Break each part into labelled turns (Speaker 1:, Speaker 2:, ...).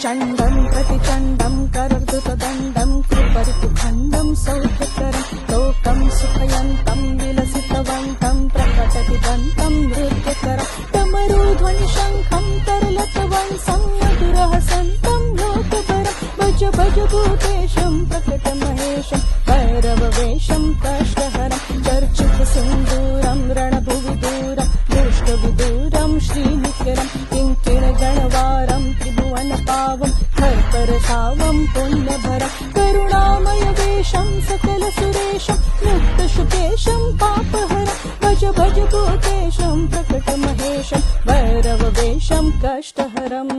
Speaker 1: चण्डं प्रतिचण्डं करर्दुतदण्डं कृपरितुखण्डं सौख्यकरं लोकं सुखयन्तं विलसितवन्तं प्रकटतिदन्तं नृत्यकरं डमरुध्वनिशङ्खं तरलतवंसं मधुरहसन्तं लोकभरं भज भज भूतेशं प्रकटमहेशं भैरववेशं कष्टहरं चर्चितसिन्दूरं रणभुविदूरं दुष्टविदूरं श्रीनिखिरं किङ्किणगणवारं त्रिभुवनपावं हर्परसावं पुण्यभरं करुणामयवेशं सकलसुरेशं मुक्तशुकेशं पापहरं भज भज भूतेशं प्रकटमहेशं भैरववेशं कष्टहरम्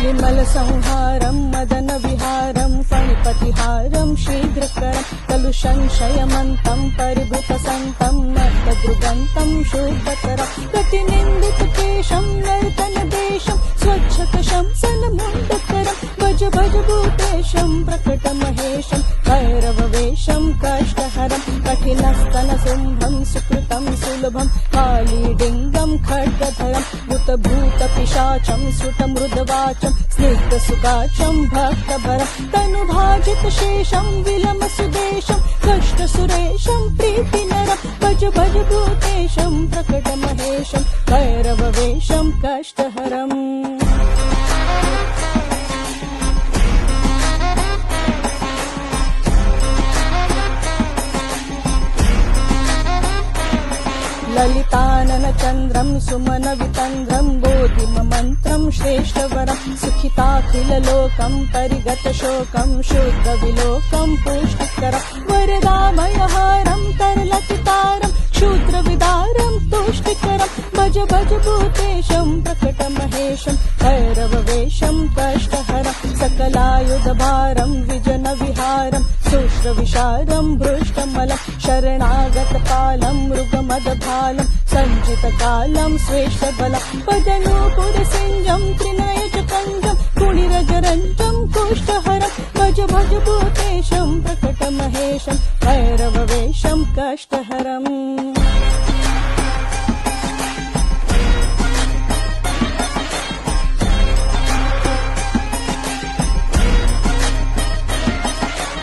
Speaker 1: कलिमलसंहारं मदनविहारं फणिपतिहारं शीघ्रकरं कलुषंशयमन्तं परिभृतसन्तं मत्तदृगन्तं शुद्धकरं प्रतिनिन्दितकेशं नर्तनदेशं स्वच्छकशं सनमुण्डकरं भज भज भूतेशं प्रकटमहेशं भैरववेशं कष्टहरं कठिनस्तनशुम्भं सुकृतं सुलभं कालीडिङ्गं खड्गधरं भूतभूतपिशाचं श्रुतमृदवाचं स्निग्धसुगाचं भक्तभरं तनुभाजितशेषं विलमसुदेशं कष्टसुरेशं प्रीतिनरं भज भज भूतेशं प्रकटमहेशं भैरववेशं कष्टहरम् ललिताननचन्द्रं सुमनवितन्द्रं बोधिममन्त्रं श्रेष्ठवरं सुखिताखिललोकं परिगतशोकं शुद्धविलोकं पुष्टिकरं वरदामयहारं तरलतितारं क्षुद्रविदारं तुष्टिकरं भज भज भूतेशं प्रकटमहेशं भैरववेशं कष्टहरं सकलायुधभारं विजनविहारं शुश्रविशारं भृष्टमलं शरणागतपालं मृगमदभालं सञ्चितकालं स्वेष्टबलं पदनूपुरसिञ्जं त्रिनयजकण्डं कुणिरजरञ्जं कुष्ठहरं भज भज भूतेशं प्रकटमहेशं भैरववेशं कष्टहरम्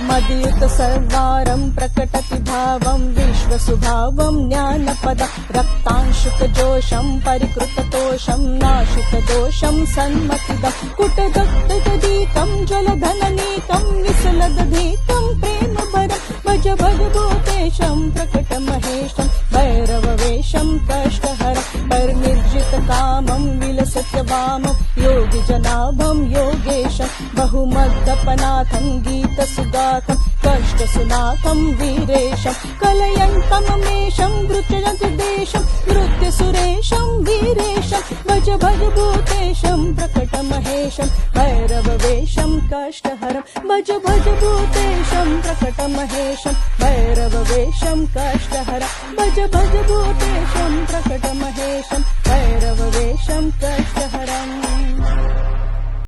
Speaker 1: मदयुत सर्वारं प्रकटति भावं विश्वसुभावं ज्ञानपदं रक्तांशुकजोषं परिकृततोषं नाशितदोषं सन्मतिदं कुटदग्धदीकं जलधननीकं विसलदधीकं प्रेमभरं भज भज भूतेशं प्रकटमहेशं भैरववेशं कष्टहरं परिनिर्जितकामं विलसत्यवामं योगिजनाभं योगेशं बहुमद्दपनाथं गीतसुगाथं कष्टसुनाथं वीरेशं कलयन्तममेशं वृत्रजगदेशं नृत्यसुरेशं वीरेशं भज भज भूतेशं प्रकटमहेशं भैरववेशं कष्टहरं भज भज भूतेशं प्रकटमहेशं भैरववेशं कष्टहरं भज भज भूतेशं प्रकटमहेशं